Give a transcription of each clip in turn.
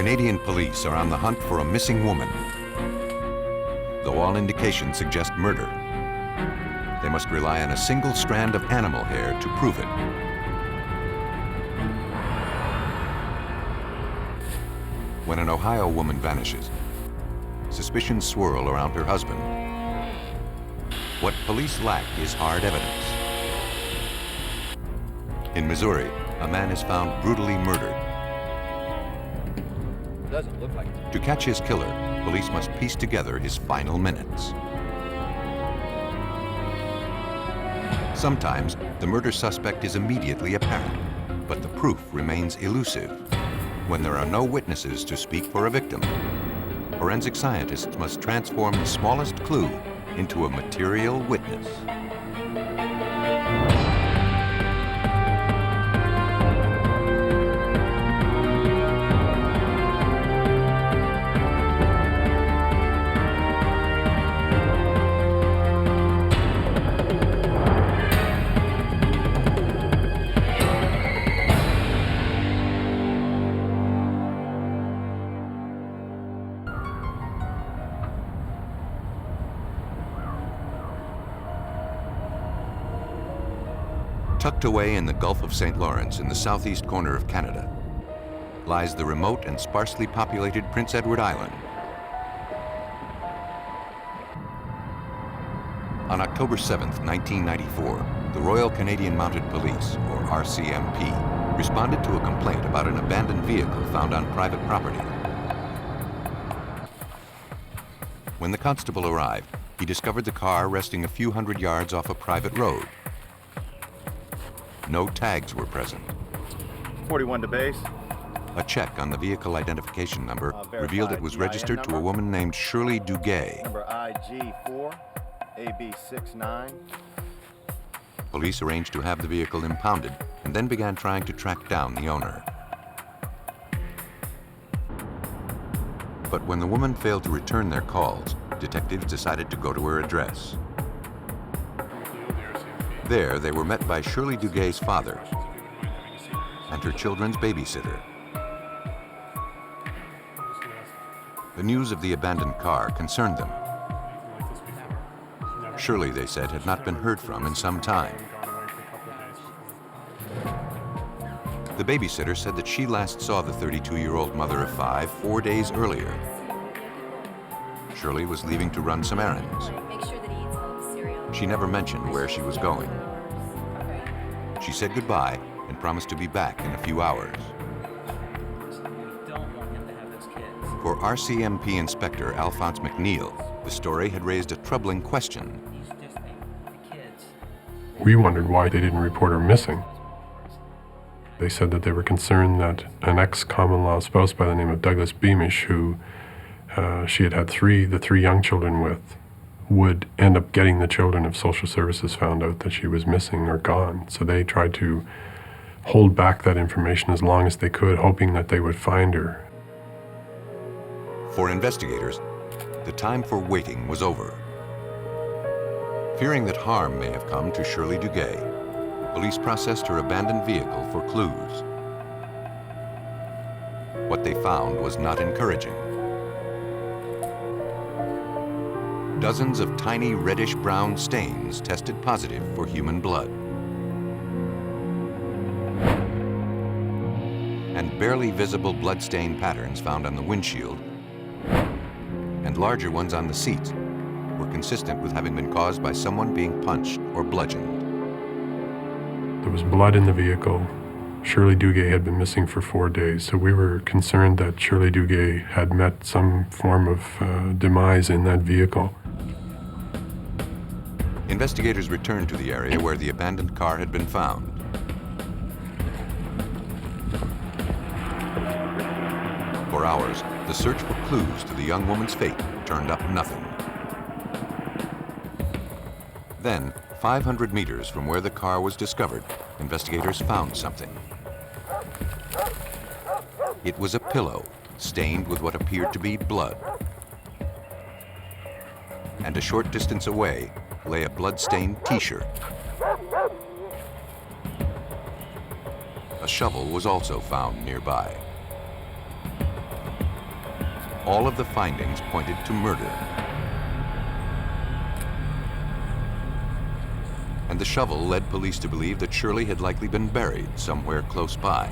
Canadian police are on the hunt for a missing woman. Though all indications suggest murder, they must rely on a single strand of animal hair to prove it. When an Ohio woman vanishes, suspicions swirl around her husband. What police lack is hard evidence. In Missouri, a man is found brutally murdered. Doesn't look like it. To catch his killer, police must piece together his final minutes. Sometimes, the murder suspect is immediately apparent, but the proof remains elusive. When there are no witnesses to speak for a victim, forensic scientists must transform the smallest clue into a material witness. Tucked away in the Gulf of St. Lawrence in the southeast corner of Canada lies the remote and sparsely populated Prince Edward Island. On October 7th, 1994, the Royal Canadian Mounted Police, or RCMP, responded to a complaint about an abandoned vehicle found on private property. When the constable arrived, he discovered the car resting a few hundred yards off a private road. No tags were present. 41 to base. A check on the vehicle identification number revealed it was registered to a woman named Shirley Dugay. Number IG4, AB69. Police arranged to have the vehicle impounded and then began trying to track down the owner. But when the woman failed to return their calls, detectives decided to go to her address. There, they were met by Shirley Dugay's father and her children's babysitter. The news of the abandoned car concerned them. Shirley, they said, had not been heard from in some time. The babysitter said that she last saw the 32-year-old mother of 5 4 days earlier. Shirley was leaving to run some errands. She never mentioned where she was going. She said goodbye and promised to be back in a few hours. For RCMP Inspector Alphonse McNeil, the story had raised a troubling question. We wondered why they didn't report her missing. They said that they were concerned that an ex-common law spouse by the name of Douglas Bimish, who she had the three young children with, would end up getting the children if social services found out that she was missing or gone. So they tried to hold back that information as long as they could, hoping that they would find her. For investigators, the time for waiting was over. Fearing that harm may have come to Shirley Dugay, police processed her abandoned vehicle for clues. What they found was not encouraging. Dozens of tiny reddish-brown stains tested positive for human blood. And barely visible blood-stain patterns found on the windshield and larger ones on the seats were consistent with having been caused by someone being punched or bludgeoned. There was blood in the vehicle. Shirley Dugay had been missing for 4 days, so we were concerned that Shirley Dugay had met some form of demise in that vehicle. Investigators returned to the area where the abandoned car had been found. For hours, the search for clues to the young woman's fate turned up nothing. Then, 500 meters from where the car was discovered, investigators found something. It was a pillow stained with what appeared to be blood. And a short distance away lay a blood-stained t-shirt. A shovel was also found nearby. all of the findings pointed to murder. And the shovel led police to believe that Shirley had likely been buried somewhere close by.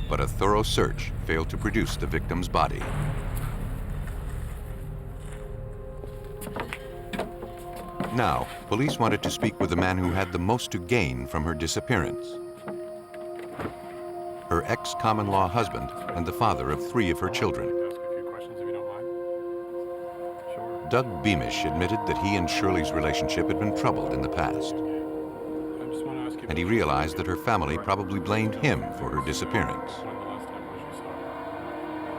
But a thorough search failed to produce the victim's body. Now, police wanted to speak with the man who had the most to gain from her disappearance. Her ex-common-law husband and the father of 3 of her children. Doug Bimish admitted that he and Shirley's relationship had been troubled in the past. And he realized that her family probably blamed him for her disappearance.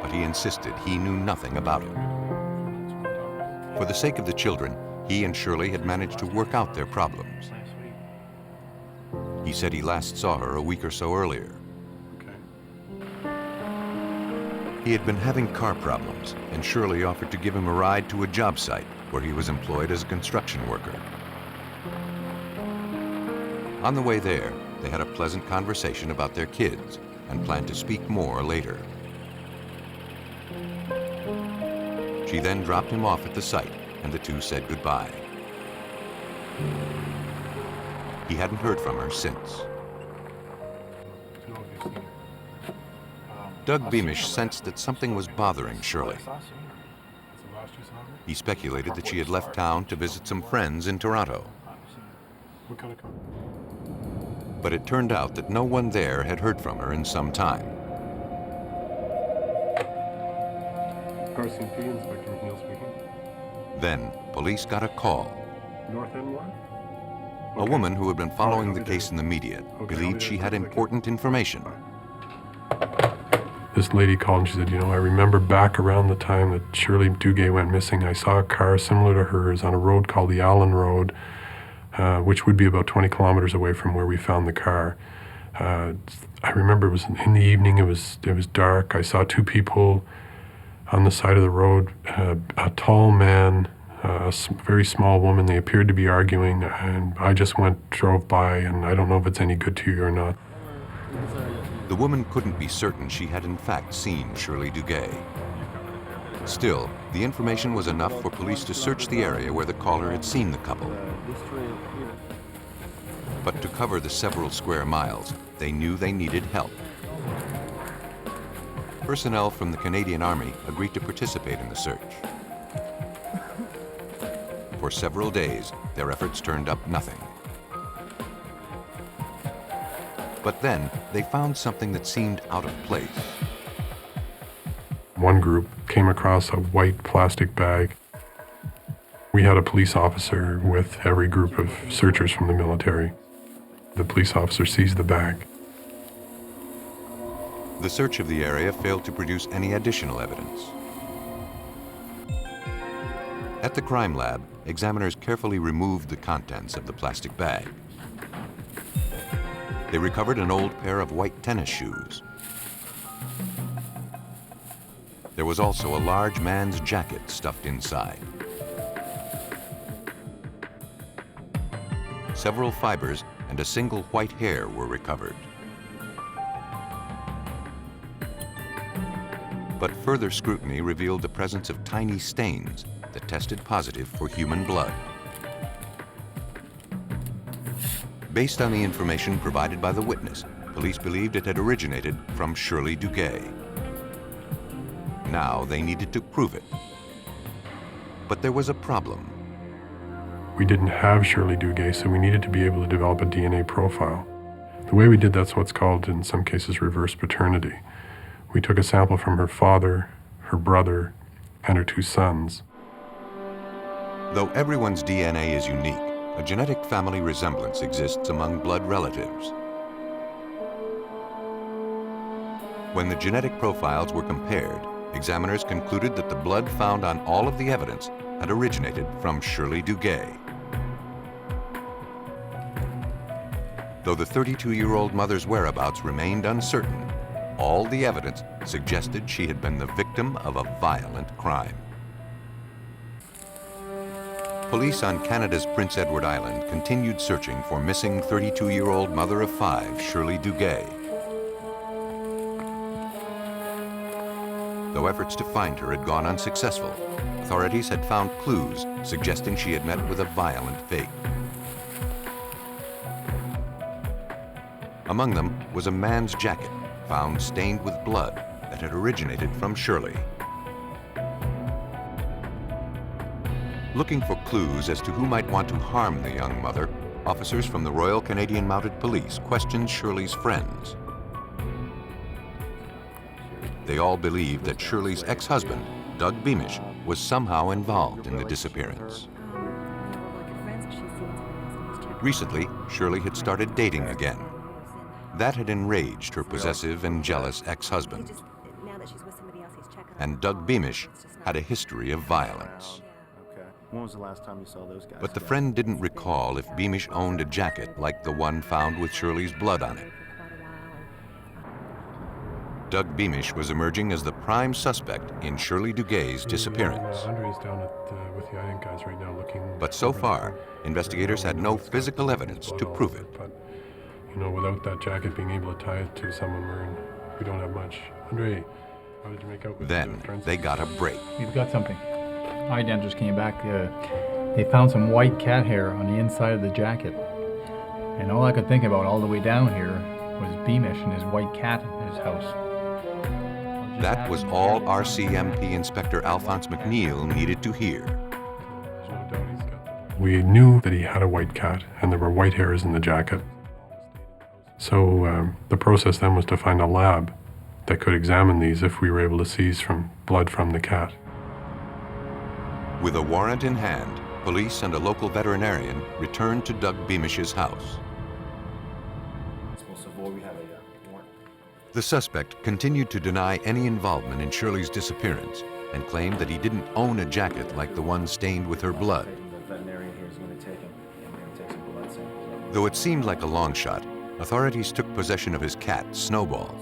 But he insisted he knew nothing about it. For the sake of the children, he and Shirley had managed to work out their problems. He said he last saw her a week or so earlier. He had been having car problems, and Shirley offered to give him a ride to a job site where he was employed as a construction worker. On the way there, they had a pleasant conversation about their kids and planned to speak more later. She then dropped him off at the site, and the two said goodbye. He hadn't heard from her since. Doug Bimish sensed that something was bothering Shirley. He speculated that she had left town to visit some friends in Toronto. But it turned out that no one there had heard from her in some time. Then, police got a call. A woman who had been following the case in the media believed she had important information. This lady called and she said, I remember back around the time that Shirley Dugay went missing, I saw a car similar to hers on a road called the Allen Road, which would be about 20 kilometers away from where we found the car. I remember it was in the evening, it was dark. I saw 2 people on the side of the road, a tall man, a very small woman. They appeared to be arguing, and I just drove by, and I don't know if it's any good to you or not. The woman couldn't be certain she had in fact seen Shirley Dugay. Still, the information was enough for police to search the area where the caller had seen the couple. But to cover the several square miles, they knew they needed help. Personnel from the Canadian Army agreed to participate in the search. For several days, their efforts turned up nothing. But then, they found something that seemed out of place. One group came across a white plastic bag. We had a police officer with every group of searchers from the military. The police officer seized the bag. The search of the area failed to produce any additional evidence. At the crime lab, examiners carefully removed the contents of the plastic bag. They recovered an old pair of white tennis shoes. There was also a large man's jacket stuffed inside. Several fibres and a single white hair were recovered. But further scrutiny revealed the presence of tiny stains that tested positive for human blood. Based on the information provided by the witness, police believed it had originated from Shirley Dugay. Now they needed to prove it. But there was a problem. We didn't have Shirley Dugay, so we needed to be able to develop a DNA profile. The way we did that's what's called, in some cases, reverse paternity. We took a sample from her father, her brother, and her 2 sons. Though everyone's DNA is unique, a genetic family resemblance exists among blood relatives. When the genetic profiles were compared, examiners concluded that the blood found on all of the evidence had originated from Shirley Dugay. Though the 32-year-old mother's whereabouts remained uncertain, all the evidence suggested she had been the victim of a violent crime. Police on Canada's Prince Edward Island continued searching for missing 32-year-old mother of 5, Shirley Dugay. Though efforts to find her had gone unsuccessful, authorities had found clues suggesting she had met with a violent fate. Among them was a man's jacket found stained with blood that had originated from Shirley. Looking for clues as to who might want to harm the young mother, officers from the Royal Canadian Mounted Police questioned Shirley's friends. They all believed that Shirley's ex-husband, Doug Bimish, was somehow involved in the disappearance. Recently, Shirley had started dating again. That had enraged her possessive and jealous ex-husband. And Doug Bimish had a history of violence. When was the last time you saw those guys? But the friend didn't recall if Bimish owned a jacket like the one found with Shirley's blood on it. Doug Bimish was emerging as the prime suspect in Shirley Dugay's disappearance. Andre's down with the IN guys right now looking. But so far, investigators had no physical evidence to prove it. But, you know, without that jacket being able to tie it to someone wearing, we don't have much. Andre, how did you make out with Then they got a break. We've got something. Identitors came back. They found some white cat hair on the inside of the jacket. And all I could think about all the way down here was Bimish and his white cat in his house. That was all RCMP Inspector Alphonse McNeil needed to hear. We knew that he had a white cat and there were white hairs in the jacket. So the process then was to find a lab that could examine these if we were able to seize from blood from the cat. With a warrant in hand, police and a local veterinarian returned to Doug Bimish's house. The suspect continued to deny any involvement in Shirley's disappearance and claimed that he didn't own a jacket like the one stained with her blood. Though it seemed like a long shot, authorities took possession of his cat, Snowball,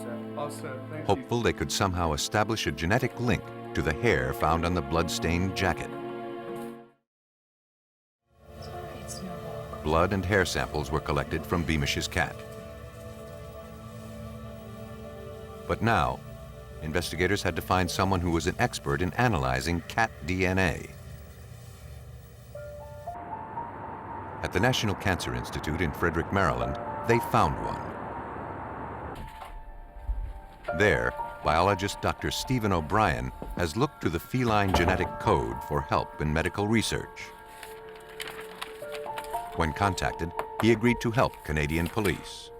hopeful they could somehow establish a genetic link to the hair found on the blood-stained jacket. Blood and hair samples were collected from Bimish's cat. But now, investigators had to find someone who was an expert in analyzing cat DNA. At the National Cancer Institute in Frederick, Maryland, they found one. There, biologist Dr. Stephen O'Brien has looked to the feline genetic code for help in medical research. When contacted, he agreed to help Canadian police.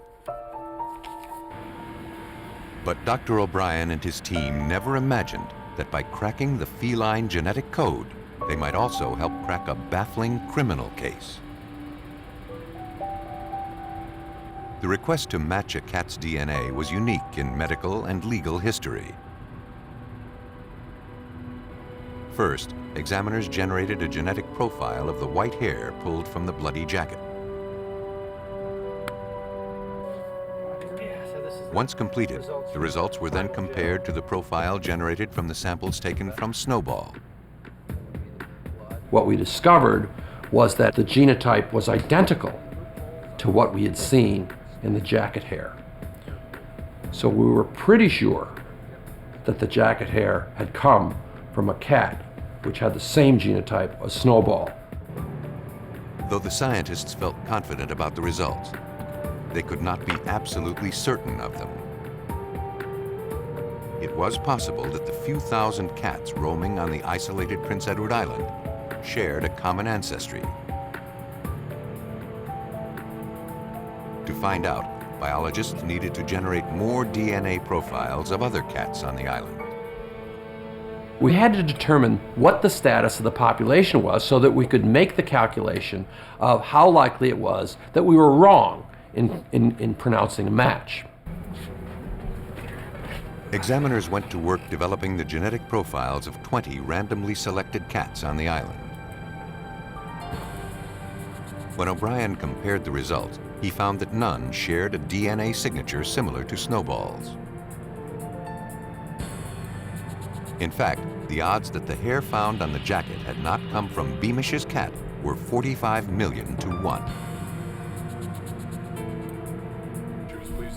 But Dr. O'Brien and his team never imagined that by cracking the feline genetic code, they might also help crack a baffling criminal case. The request to match a cat's DNA was unique in medical and legal history. First, examiners generated a genetic profile of the white hair pulled from the bloody jacket. Once completed, the results were then compared to the profile generated from the samples taken from Snowball. What we discovered was that the genotype was identical to what we had seen in the jacket hair. So we were pretty sure that the jacket hair had come from a cat which had the same genotype as Snowball. Though the scientists felt confident about the results, they could not be absolutely certain of them. It was possible that the few thousand cats roaming on the isolated Prince Edward Island shared a common ancestry. To find out, biologists needed to generate more DNA profiles of other cats on the island. We had to determine what the status of the population was so that we could make the calculation of how likely it was that we were wrong in pronouncing a match. Examiners went to work developing the genetic profiles of 20 randomly selected cats on the island. When O'Brien compared the results, he found that none shared a DNA signature similar to Snowball's. In fact, the odds that the hair found on the jacket had not come from Bimish's cat were 45 million to 1.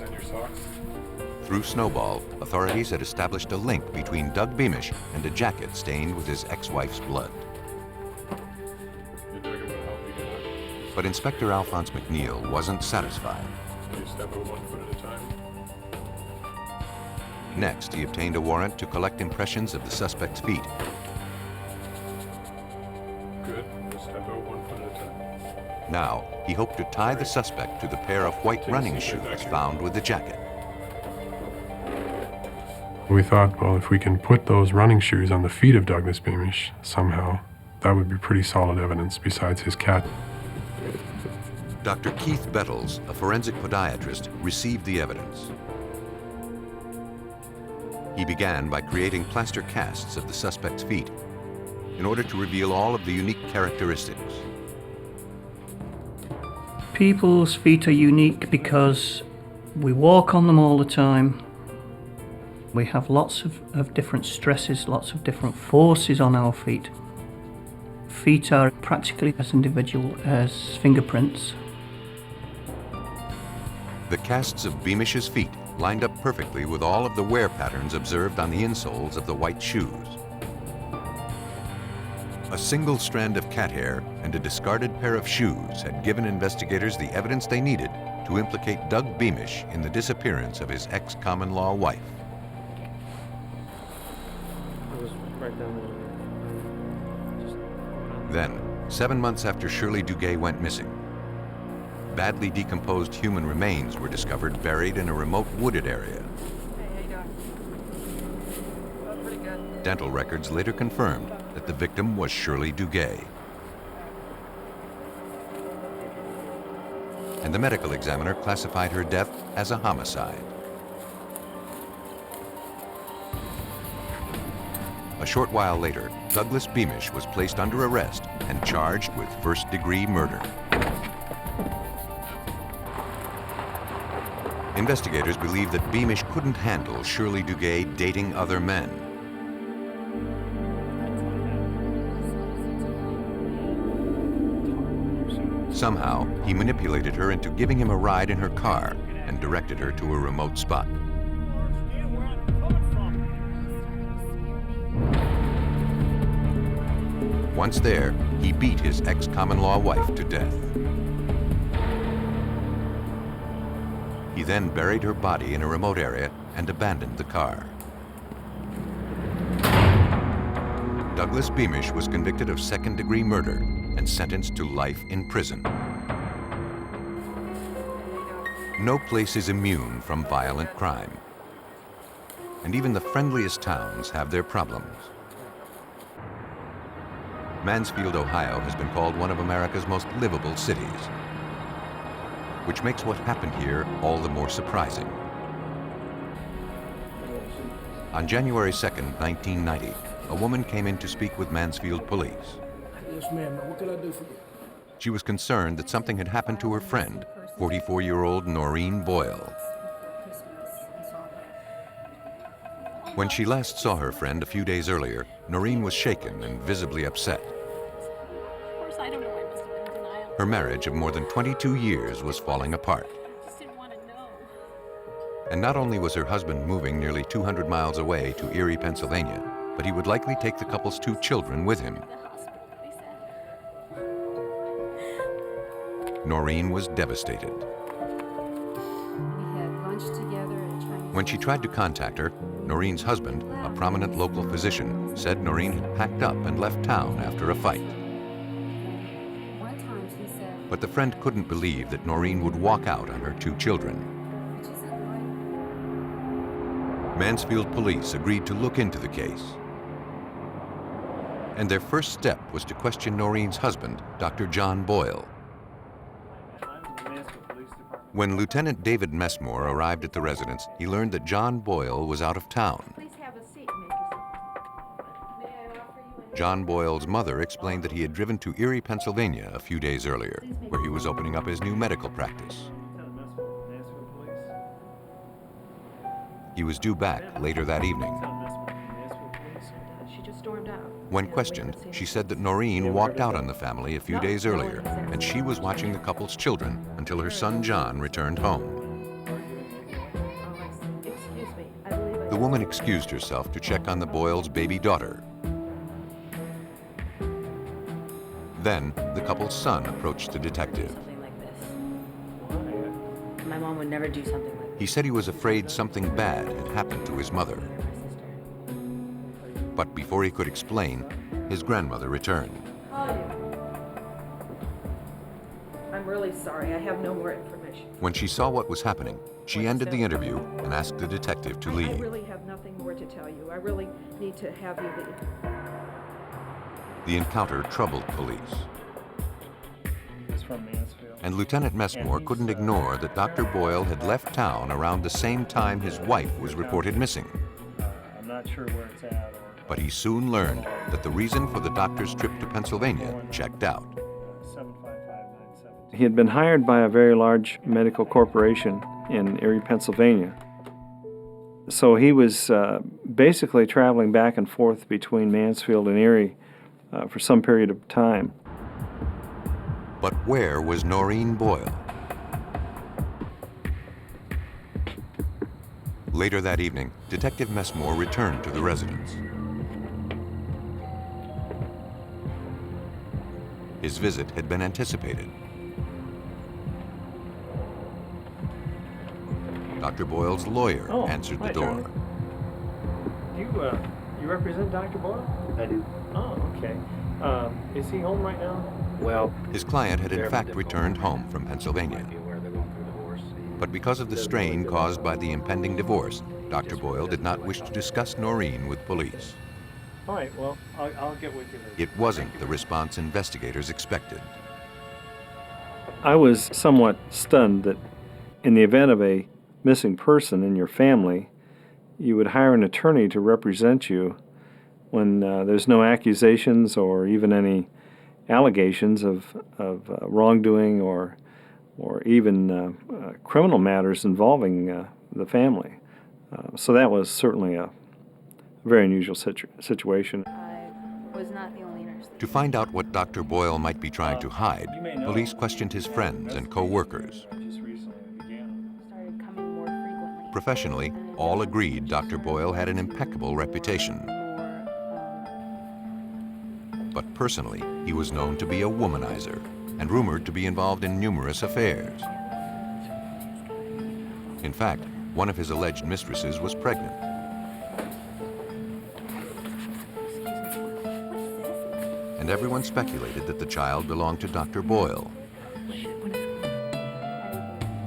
Is that your socks? Through Snowball, authorities had established a link between Doug Bimish and a jacket stained with his ex-wife's blood. Your Doug will help you get up. But Inspector Alphonse McNeil wasn't satisfied. So you step out 1 foot at a time. Next, he obtained a warrant to collect impressions of the suspect's feet. Good. Just step out 1 foot at a time. Now, he hoped to tie the suspect to the pair of white running shoes found with the jacket. We thought, well, if we can put those running shoes on the feet of Douglas Bimish somehow, that would be pretty solid evidence besides his cat. Dr. Keith Bettles, a forensic podiatrist, received the evidence. He began by creating plaster casts of the suspect's feet in order to reveal all of the unique characteristics. People's feet are unique because we walk on them all the time. We have lots of different stresses, lots of different forces on our feet. Feet are practically as individual as fingerprints. The casts of Bimish's feet lined up perfectly with all of the wear patterns observed on the insoles of the white shoes. A single strand of cat hair and a discarded pair of shoes had given investigators the evidence they needed to implicate Doug Bimish in the disappearance of his ex-common-law wife. It was right down there. Then, 7 months after Shirley Dugay went missing, badly decomposed human remains were discovered buried in a remote wooded area. Dental records later confirmed that the victim was Shirley Dugay. And the medical examiner classified her death as a homicide. A short while later, Douglas Bimish was placed under arrest and charged with first-degree murder. Investigators believe that Bimish couldn't handle Shirley Dugay dating other men. Somehow, he manipulated her into giving him a ride in her car and directed her to a remote spot. Once there, he beat his ex-common-law wife to death. He then buried her body in a remote area and abandoned the car. Douglas Bimish was convicted of second-degree murder and sentenced to life in prison. No place is immune from violent crime. And even the friendliest towns have their problems. Mansfield, Ohio has been called one of America's most livable cities, which makes what happened here all the more surprising. On January 2nd, 1990, a woman came in to speak with Mansfield police. Yes, ma'am. What can I do for you? She was concerned that something had happened to her friend, 44-year-old Norin Boyle. When she last saw her friend a few days earlier, Norin was shaken and visibly upset. Of course, I don't know why I must have been in denial. Her marriage of more than 22 years was falling apart. I just didn't want to know. And not only was her husband moving nearly 200 miles away to Erie, Pennsylvania, but he would likely take the couple's 2 children with him. The hospital, they said. Norin was devastated. We had lunch together at Chinese. When she tried to contact her, Norin's husband, a prominent local physician, said Norin had packed up and left town after a fight. One time she said, But the friend couldn't believe that Norin would walk out on her 2 children. which isn't right. Mansfield police agreed to look into the case. And their first step was to question Norin's husband, Dr. John Boyle. When Lieutenant David Messmore arrived at the residence, he learned that John Boyle was out of town. Please have a seat and make yourself. May I offer you a... John Boyle's mother explained that he had driven to Erie, Pennsylvania a few days earlier, where he was opening up his new medical practice. He was due back later that evening. She just stormed out. When questioned, she said that Norin walked out on the family a few days earlier, and she was watching the couple's children until her son John returned home. woman excused herself to check on the Boyles' baby daughter. Then, the couple's son approached the detective. Something like this. My mom would never do something like this. He said he was afraid something bad had happened to his mother. My sister. But before he could explain, his grandmother returned. I'm really sorry. I have no more information. When she saw what was happening, she ended the interview and asked the detective to I leave. really have nothing more to tell you. I really need to have you leave. The encounter troubled police, He's from Mansfield. and Lieutenant Messmore couldn't ignore that Dr. Boyle had left town around the same time his wife was reported missing. I'm not sure where it's at or. But he soon learned that the reason for the doctor's trip to Pennsylvania checked out. 755-972. He had been hired by a very large medical corporation in Erie, Pennsylvania. So he was basically traveling back and forth between Mansfield and Erie for some period of time. But where was Norin Boyle? Later that evening, Detective Messmore returned to the residence. His visit had been anticipated. Dr. Boyle's lawyer answered the door. You represent Dr. Boyle? I do. Oh, okay. Is he home right now? Well, His client had in fact returned home from Pennsylvania. be aware they're going through divorce. But because of the strain caused by the impending divorce, Dr. Boyle did not wish to discuss Norin with police. All right, well, I'll get with you later. It wasn't the response investigators expected. I was somewhat stunned that in the event of a missing person in your family, you would hire an attorney to represent you when there's no accusations or even any allegations of wrongdoing or even criminal matters involving the family. So that was certainly a very unusual situation. I was not the only nurse. To find out what Dr. Boyle might be trying to hide, police questioned his friends and co-workers. Just recently began. Started coming more frequently. Professionally, all agreed Dr. Boyle had an impeccable reputation. But personally, he was known to be a womanizer and rumored to be involved in numerous affairs. In fact, one of his alleged mistresses was pregnant. And everyone speculated that the child belonged to Dr. Boyle.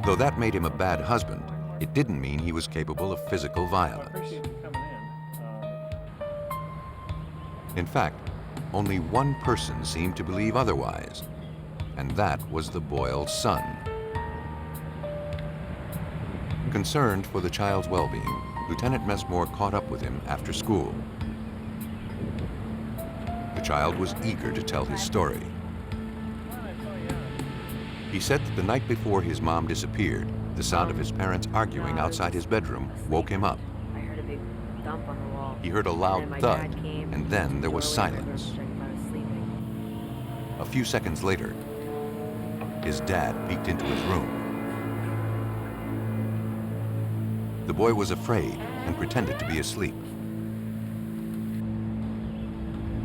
Though that made him a bad husband, it didn't mean he was capable of physical violence. In fact, only one person seemed to believe otherwise, and that was the Boyle son. Concerned for the child's well-being, Lieutenant Messmore caught up with him after school. The child was eager to tell his story. He said that the night before his mom disappeared, the sound of his parents arguing outside his bedroom woke him up. I heard a big thump on the wall. He heard a And loud then my thud, dad came and then there was slowly in my room, silence. checking if I was sleeping. A few seconds later, his dad peeked into his room. The boy was afraid and pretended to be asleep.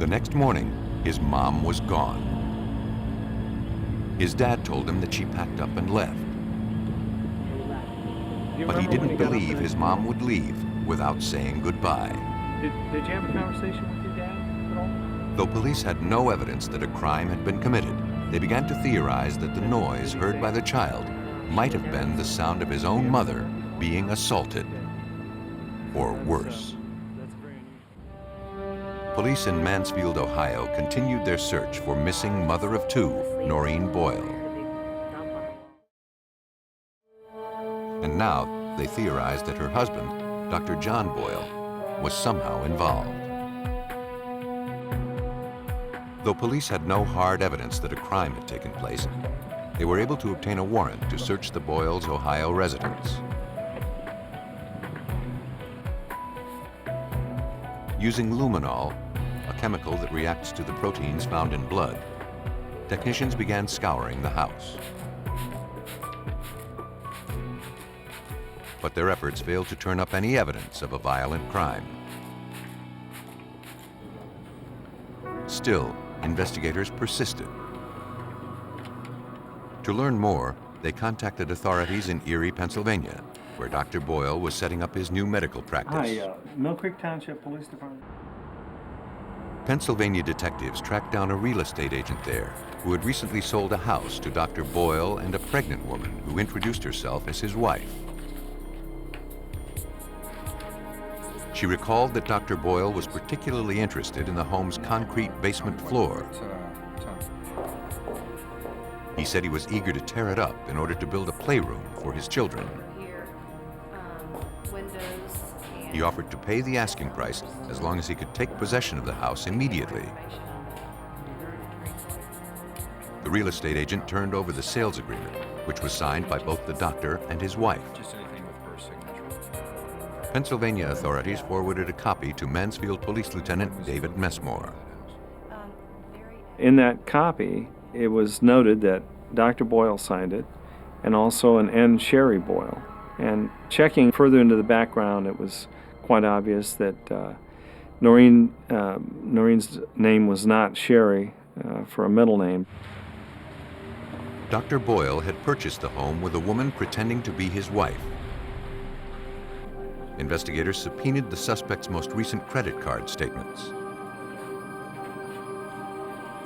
The next morning, his mom was gone. His dad told him that she packed up and left, but he didn't believe his mom would leave without saying goodbye. Did you have a conversation with your dad at all? Though police had no evidence that a crime had been committed, they began to theorize that the noise heard by the child might have been the sound of his own mother being assaulted, or worse. That's very unusual. Police in Mansfield, Ohio continued their search for missing mother of two, Norin Boyle. And now they theorized that her husband, Dr. John Boyle, was somehow involved. Though police had no hard evidence that a crime had taken place, they were able to obtain a warrant to search the Boyles' Ohio residence. Using luminol, a chemical that reacts to the proteins found in blood, technicians began scouring the house. but their efforts failed to turn up any evidence of a violent crime. Still, investigators persisted. To learn more, they contacted authorities in Erie, Pennsylvania, where Dr. Boyle was setting up his new medical practice. Hi, Mill Creek Township Police Department. Pennsylvania detectives tracked down a real estate agent there who had recently sold a house to Dr. Boyle and a pregnant woman who introduced herself as his wife. She recalled that Dr. Boyle was particularly interested in the home's concrete basement floor. He said he was eager to tear it up in order to build a playroom for his children. He offered to pay the asking price as long as he could take possession of the house immediately. The real estate agent turned over the sales agreement, which was signed by both the doctor and his wife. Pennsylvania authorities forwarded a copy to Mansfield Police Lieutenant David Messmore. In that copy, it was noted that Dr. Boyle signed it, and also an N. Sherry Boyle. And checking further into the background, it was quite obvious that Norin's name was not Sherry for a middle name. Dr. Boyle had purchased the home with a woman pretending to be his wife. Investigators subpoenaed the suspect's most recent credit card statements.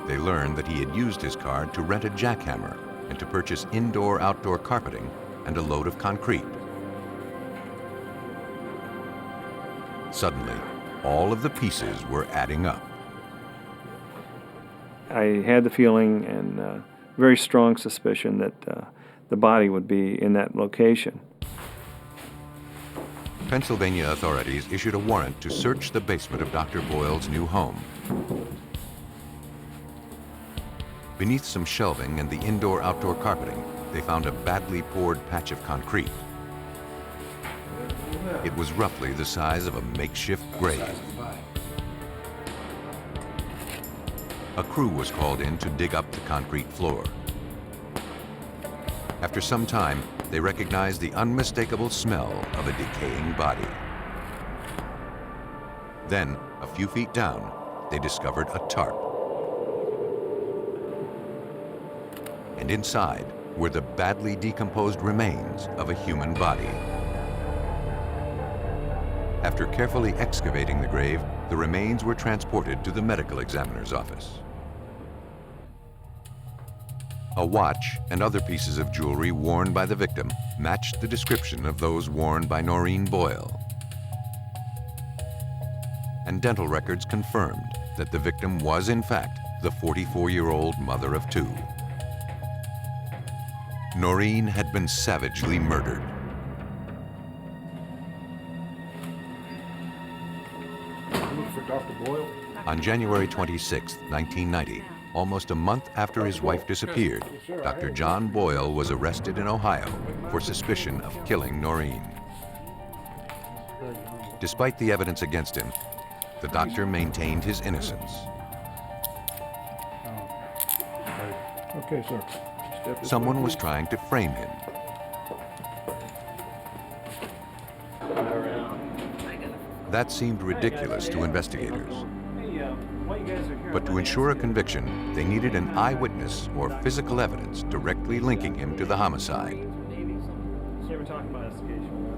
They learned that he had used his card to rent a jackhammer and to purchase indoor-outdoor carpeting and a load of concrete. Suddenly, all of the pieces were adding up. I had the feeling and very strong suspicion that the body would be in that location. Pennsylvania authorities issued a warrant to search the basement of Dr. Boyle's new home. Beneath some shelving and the indoor-outdoor carpeting, they found a badly poured patch of concrete. It was roughly the size of a makeshift grave. A crew was called in to dig up the concrete floor. After some time, they recognized the unmistakable smell of a decaying body. Then, a few feet down, they discovered a tarp. And inside were the badly decomposed remains of a human body. After carefully excavating the grave, the remains were transported to the medical examiner's office. A watch and other pieces of jewelry worn by the victim matched the description of those worn by Norin Boyle. And dental records confirmed that the victim was, in fact, the 44-year-old mother of two. Norin had been savagely murdered. For Dr. Boyle? On January 26, 1990, almost a month after his wife disappeared, Dr. John Boyle was arrested in Ohio for suspicion of killing Norin. Despite the evidence against him, the doctor maintained his innocence. Okay, sir. Someone was trying to frame him. That seemed ridiculous to investigators. But to ensure a conviction, they needed an eyewitness or physical evidence directly linking him to the homicide.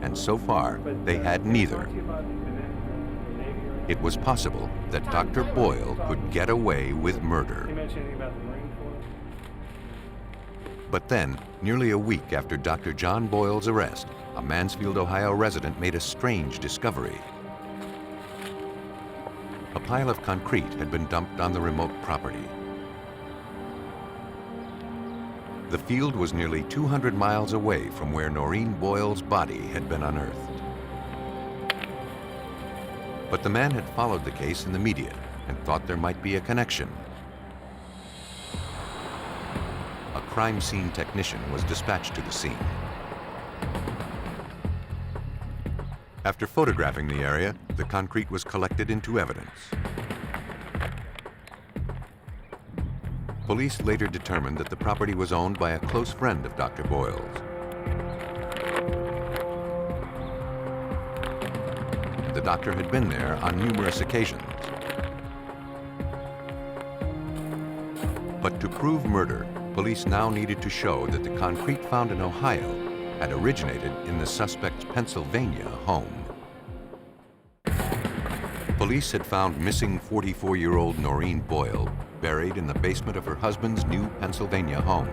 And so far, they had neither. It was possible that Dr. Boyle could get away with murder. But then, nearly a week after Dr. John Boyle's arrest, a Mansfield, Ohio resident made a strange discovery. A pile of concrete had been dumped on the remote property. The field was nearly 200 miles away from where Norin Boyle's body had been unearthed. But the man had followed the case in the media and thought there might be a connection. A crime scene technician was dispatched to the scene. After photographing the area, the concrete was collected into evidence. Police later determined that the property was owned by a close friend of Dr. Boyle's. the doctor had been there on numerous occasions. But to prove murder, police now needed to show that the concrete found in Ohio had originated in the suspect's Pennsylvania home. Police had found missing 44-year-old Norin Boyle buried in the basement of her husband's new Pennsylvania home.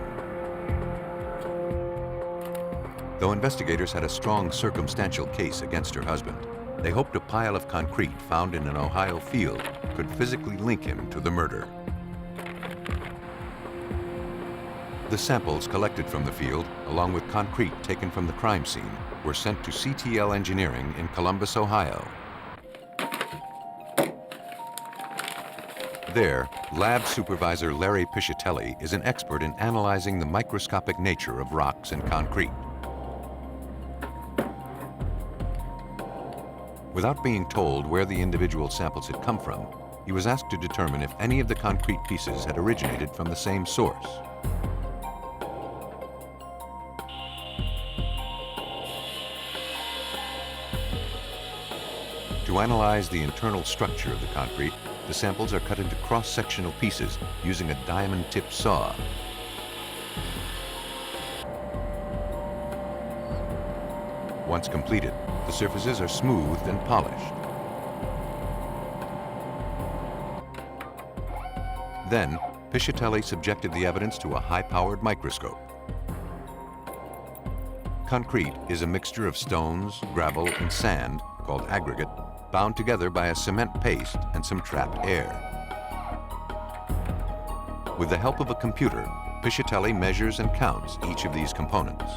Though investigators had a strong circumstantial case against her husband, they hoped a pile of concrete found in an Ohio field could physically link him to the murder. The samples collected from the field, along with concrete taken from the crime scene, were sent to CTL Engineering in Columbus, Ohio. There, lab supervisor Larry Pisatelli is an expert in analyzing the microscopic nature of rocks and concrete. Without being told where the individual samples had come from, he was asked to determine if any of the concrete pieces had originated from the same source. To analyze the internal structure of the concrete, the samples are cut into cross-sectional pieces using a diamond-tipped saw. Once completed, the surfaces are smoothed and polished. Then, Pisatelli subjected the evidence to a high-powered microscope. Concrete is a mixture of stones, gravel, and sand, called aggregate, bound together by a cement paste and some trapped air. With the help of a computer, Pisatelli measures and counts each of these components.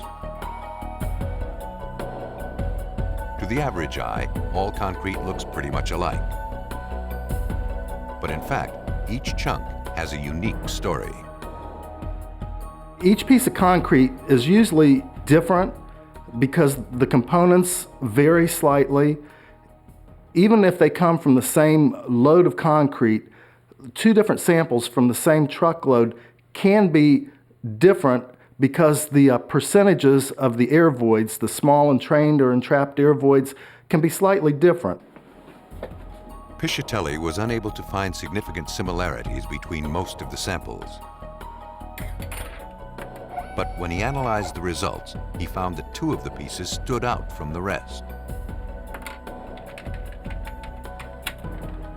To the average eye, all concrete looks pretty much alike. But in fact, each chunk has a unique story. Each piece of concrete is usually different because the components vary slightly. Even if they come from the same load of concrete, two different samples from the same truckload can be different because the percentages of the air voids, the small entrained or entrapped air voids, can be slightly different. Pisatelli was unable to find significant similarities between most of the samples. But when he analyzed the results, he found that two of the pieces stood out from the rest.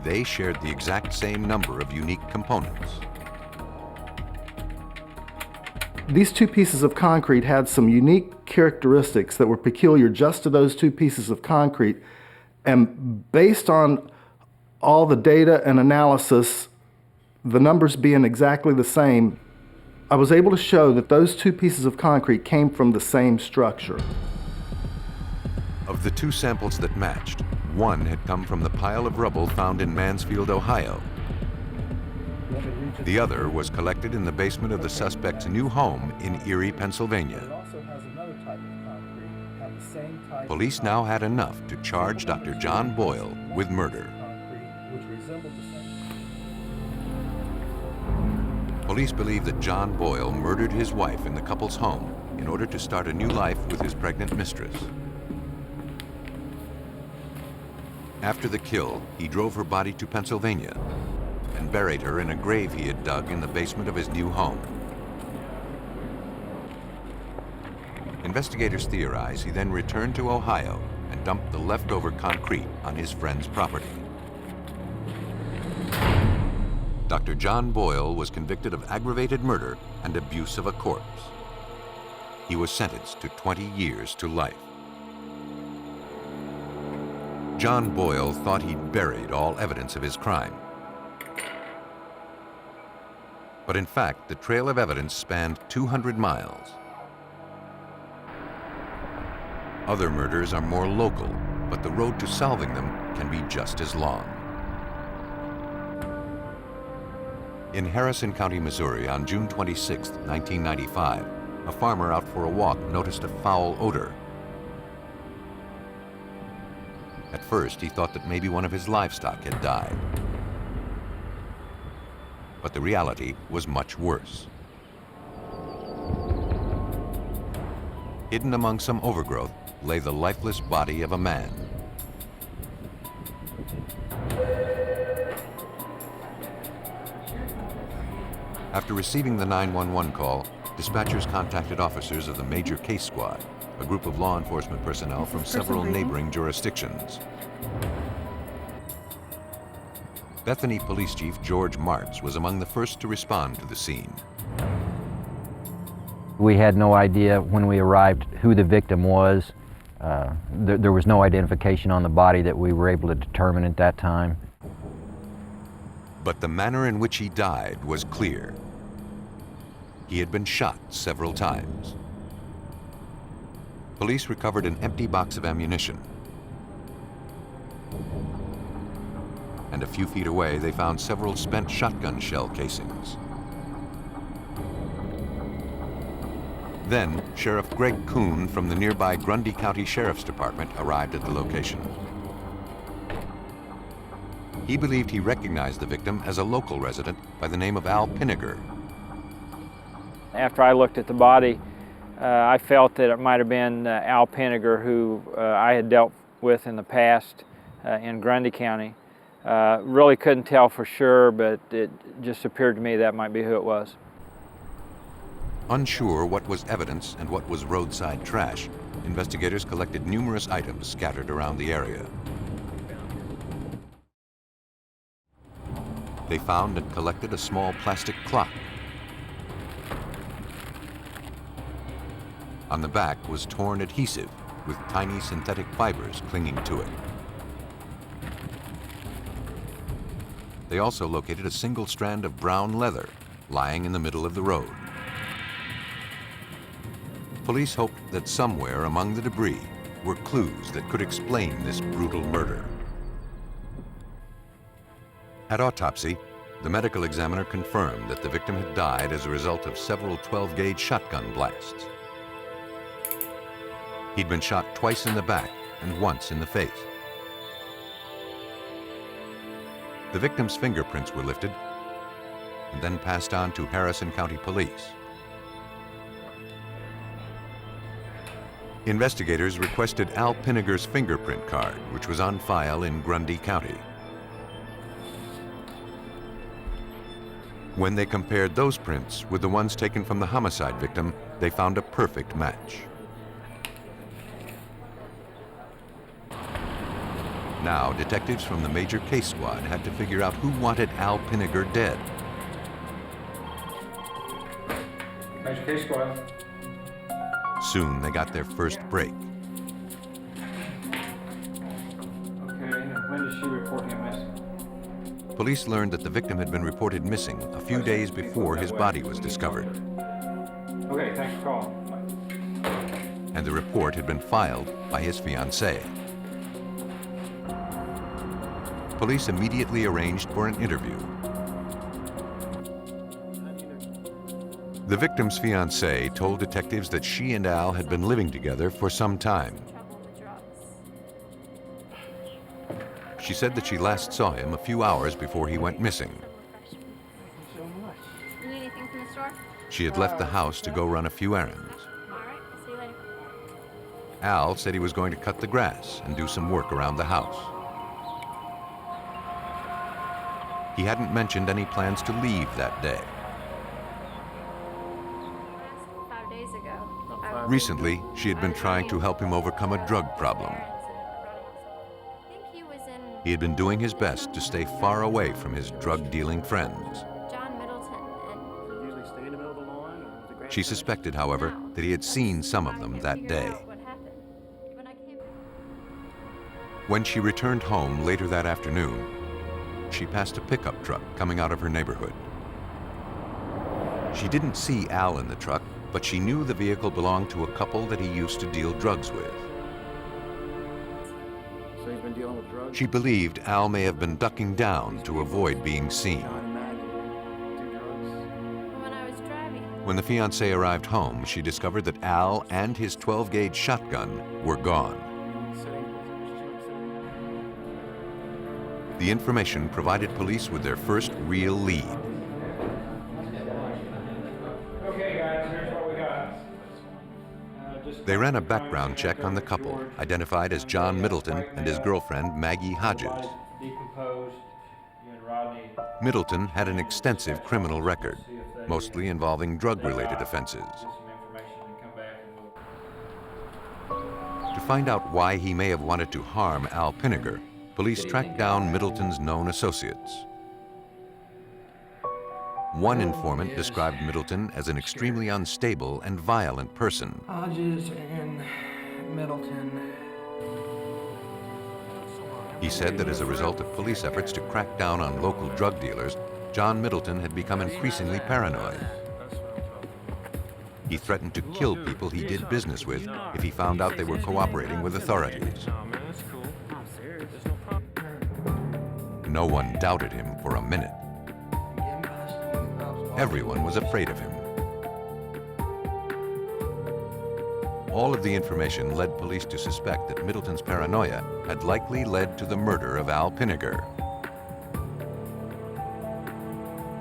They shared the exact same number of unique components. These two pieces of concrete had some unique characteristics that were peculiar just to those two pieces of concrete, and based on all the data and analysis, the numbers being exactly the same, I was able to show that those two pieces of concrete came from the same structure. Of the two samples that matched, one had come from the pile of rubble found in Mansfield, Ohio. The other was collected in the basement of the suspect's new home in Erie, Pennsylvania. Police now had enough to charge Dr. John Boyle with murder. Police believe that John Boyle murdered his wife in the couple's home in order to start a new life with his pregnant mistress. After the kill, he drove her body to Pennsylvania and buried her in a grave he had dug in the basement of his new home. Investigators theorize he then returned to Ohio and dumped the leftover concrete on his friend's property. Dr. John Boyle was convicted of aggravated murder and abuse of a corpse. He was sentenced to 20 years to life. John Boyle thought he'd buried all evidence of his crime. But in fact, the trail of evidence spanned 200 miles. Other murders are more local, but the road to solving them can be just as long. In Harrison County, Missouri, on June 26, 1995, a farmer out for a walk noticed a foul odor. At first, he thought that maybe one of his livestock had died. But the reality was much worse. Hidden among some overgrowth lay the lifeless body of a man. After receiving the 911 call, dispatchers contacted officers of the Major Case Squad, a group of law enforcement personnel from several neighboring jurisdictions. Bethany Police Chief George Martz was among the first to respond to the scene. We had no idea when we arrived who the victim was. There was no identification on the body that we were able to determine at that time. But the manner in which he died was clear. He had been shot several times. Police recovered an empty box of ammunition. And a few feet away, they found several spent shotgun shell casings. Then, Sheriff Greg Kuhn from the nearby Grundy County Sheriff's Department arrived at the location. He believed he recognized the victim as a local resident by the name of Al Pinaker. After I looked at the body, I felt that it might have been Al Pinaker, who I had dealt with in the past in Grundy County. Really couldn't tell for sure, but it just appeared to me that might be who it was. Unsure what was evidence and what was roadside trash, investigators collected numerous items scattered around the area. They found and collected a small plastic clock. On the back was torn adhesive with tiny synthetic fibers clinging to it. They also located a single strand of brown leather lying in the middle of the road. Police hoped that somewhere among the debris were clues that could explain this brutal murder. At autopsy, the medical examiner confirmed that the victim had died as a result of several 12-gauge shotgun blasts. He'd been shot twice in the back and once in the face. The victim's fingerprints were lifted and then passed on to Harrison County Police. Investigators requested Al Pinaker's fingerprint card, which was on file in Grundy County. When they compared those prints with the ones taken from the homicide victim, they found a perfect match. Now, detectives from the Major Case Squad had to figure out who wanted Al Pinaker dead. Major Case Squad. Soon they got their first break. Okay, when did she report him missing? Police learned that the victim had been reported missing a few days before his body was discovered. Okay, thanks for calling. And the report had been filed by his fiancée. Police immediately arranged for an interview. The victim's fiancée told detectives that she and Al had been living together for some time. She said that she last saw him a few hours before he went missing. Need anything from the store? She had left the house to go run a few errands. All right, see you later. Al said he was going to cut the grass and do some work around the house. He hadn't mentioned any plans to leave that day. 5 days ago. Recently, she had been trying to help him overcome a drug problem. He had been doing his best to stay far away from his drug-dealing friends. John Middleton She suspected, however, that he had seen some of them that day. When she returned home later that afternoon, she passed a pickup truck coming out of her neighborhood. She didn't see Al in the truck, but she knew the vehicle belonged to a couple that he used to deal drugs with. So he's been dealing with drugs? She believed Al may have been ducking down to avoid being seen. When I was driving. When the fiancé arrived home, she discovered that Al and his 12-gauge shotgun were gone. The information provided police with their first real lead. Okay, guys, here's what we got. They ran a background check on the couple, identified as John Middleton and his girlfriend, Maggie Hodges. decomposed. You and Rodney. Middleton had an extensive criminal record, mostly involving drug-related offenses. Get some information and come back and we'll. To find out why he may have wanted to harm Al Pinaker, police tracked down Middleton's known associates. One informant described Middleton as an extremely unstable and violent person. Hodges and Middleton. He said that as a result of police efforts to crack down on local drug dealers, John Middleton had become increasingly paranoid. He threatened to kill people he did business with if he found out they were cooperating with authorities. No one doubted him for a minute. Everyone was afraid of him. All of the information led police to suspect that Middleton's paranoia had likely led to the murder of Al Pinaker.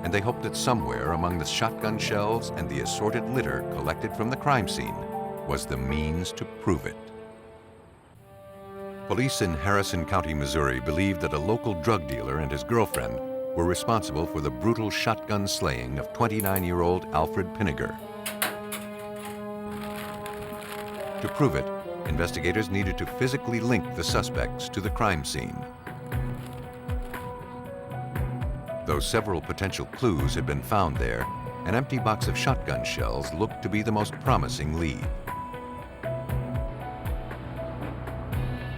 And they hoped that somewhere among the shotgun shells and the assorted litter collected from the crime scene was the means to prove it. Police in Harrison County, Missouri believed that a local drug dealer and his girlfriend were responsible for the brutal shotgun slaying of 29-year-old Alfred Pinaker. To prove it, investigators needed to physically link the suspects to the crime scene. Though several potential clues had been found there, an empty box of shotgun shells looked to be the most promising lead.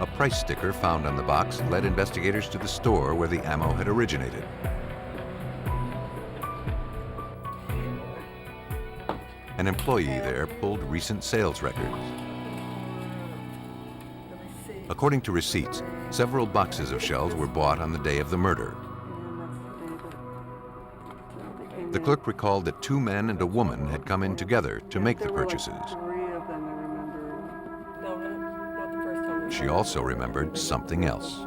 A price sticker found on the box led investigators to the store where the ammo had originated. An employee there pulled recent sales records. According to receipts, several boxes of shells were bought on the day of the murder. The clerk recalled that two men and a woman had come in together to make the purchases. She also remembered something else.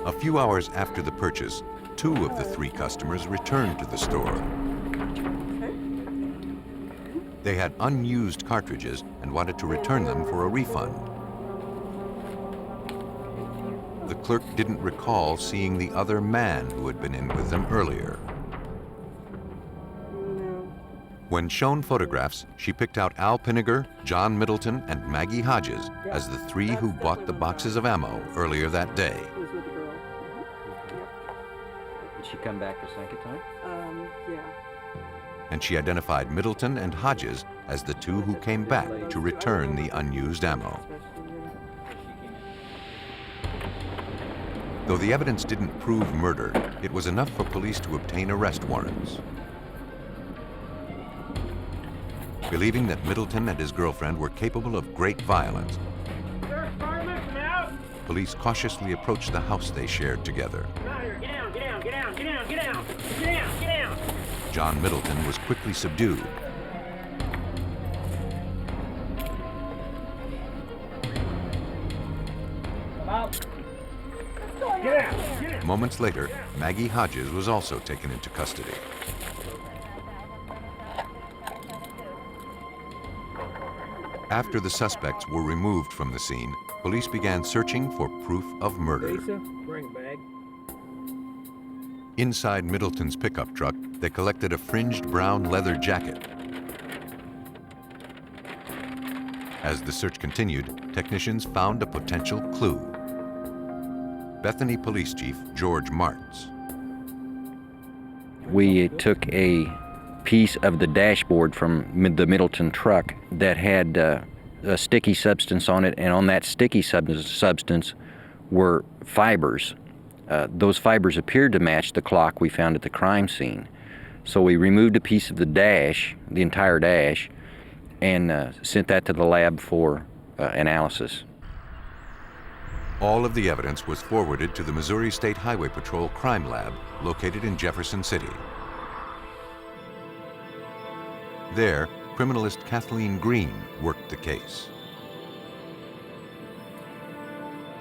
A few hours after the purchase, two of the three customers returned to the store. They had unused cartridges and wanted to return them for a refund. The clerk didn't recall seeing the other man who had been in with them earlier. When shown photographs, she picked out Al Pinaker, John Middleton, and Maggie Hodges as the three who bought the boxes of ammo earlier that day. Did she come back the second time? Yeah. And she identified Middleton and Hodges as the two who came back to return the unused ammo. Though the evidence didn't prove murder, it was enough for police to obtain arrest warrants. Believing that Middleton and his girlfriend were capable of great violence, police cautiously approached the house they shared together. John Middleton was quickly subdued. Moments later, Maggie Hodges was also taken into custody. After the suspects were removed from the scene, police began searching for proof of murder. Inside Middleton's pickup truck, they collected a fringed brown leather jacket. As the search continued, technicians found a potential clue. Bethany Police Chief George Martz. We took a piece of the dashboard from the Middleton truck that had a sticky substance on it, and on that sticky substance were fibres. Those fibres appeared to match the clock we found at the crime scene. So we removed a piece of the dash, the entire dash, and sent that to the lab for analysis. All of the evidence was forwarded to the Missouri State Highway Patrol Crime Lab, located in Jefferson City. There, criminalist Kathleen Green worked the case.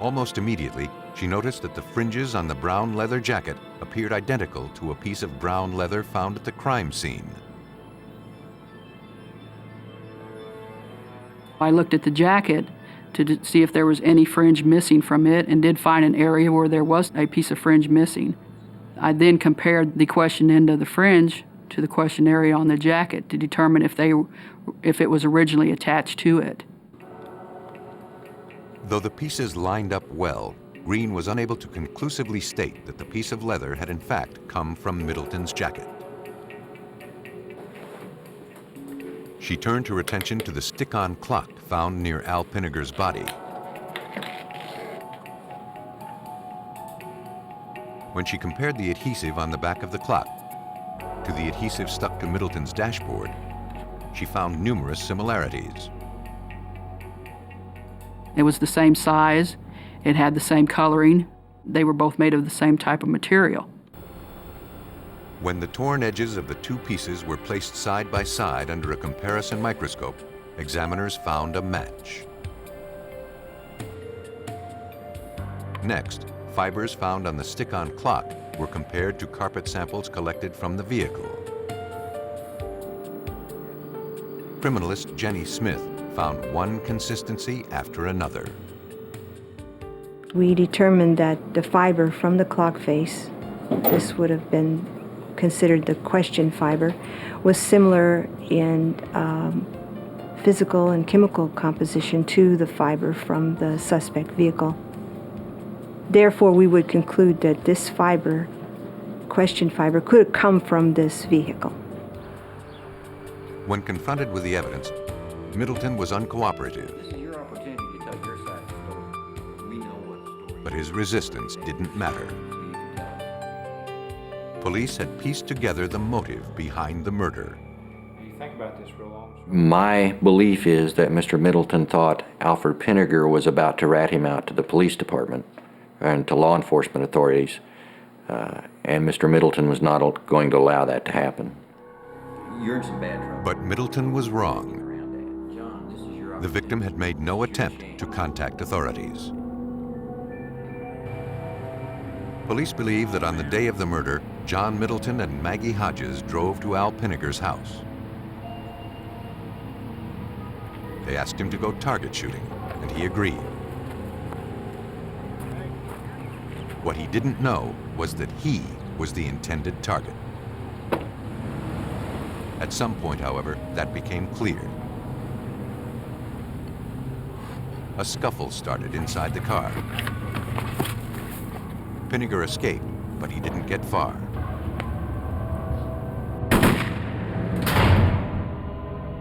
Almost immediately, she noticed that the fringes on the brown leather jacket appeared identical to a piece of brown leather found at the crime scene. I looked at the jacket to see if there was any fringe missing from it, and did find an area where there was a piece of fringe missing. I then compared the question end of the fringe to the question area on the jacket to determine if it was originally attached to it. Though the pieces lined up well, Green was unable to conclusively state that the piece of leather had in fact come from Middleton's jacket. She turned her attention to the stick-on clock found near Al Pinaker's body. When she compared the adhesive on the back of the clock to the adhesive stuck to Middleton's dashboard, she found numerous similarities. It was the same size, it had the same coloring, they were both made of the same type of material. When the torn edges of the two pieces were placed side by side under a comparison microscope, examiners found a match. Next, fibers found on the stick-on clock were compared to carpet samples collected from the vehicle. Criminalist Jenny Smith found one consistency after another. We determined that the fiber from the clock face, this would have been considered the question fiber, was similar in physical and chemical composition to the fiber from the suspect vehicle. Therefore, we would conclude that this fiber, question fiber, could have come from this vehicle. When confronted with the evidence, Middleton was uncooperative. This is your opportunity to tell your side of the story. We know what the story is. But his resistance didn't matter. You can tell us. Police had pieced together the motive behind the murder. Do you think about this real long? My belief is that Mr. Middleton thought Alfred Pinaker was about to rat him out to the police department and to law enforcement authorities, and Mr. Middleton was not going to allow that to happen. You're in some bad trouble. But Middleton was wrong. John, this is your The victim had made no attempt to contact authorities. Police believe that on the day of the murder, John Middleton and Maggie Hodges drove to Al Pinaker's house. They asked him to go target shooting, and he agreed. What he didn't know was that he was the intended target. At some point, however, that became clear. A scuffle started inside the car. Pinaker escaped, but he didn't get far.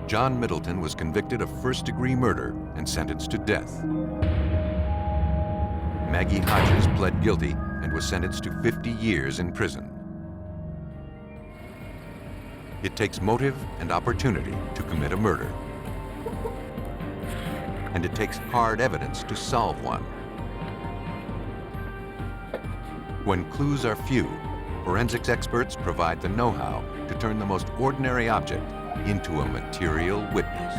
John Middleton was convicted of first-degree murder and sentenced to death. Maggie Hodges pled guilty and was sentenced to 50 years in prison. It takes motive and opportunity to commit a murder. And it takes hard evidence to solve one. When clues are few, forensics experts provide the know-how to turn the most ordinary object into a material witness.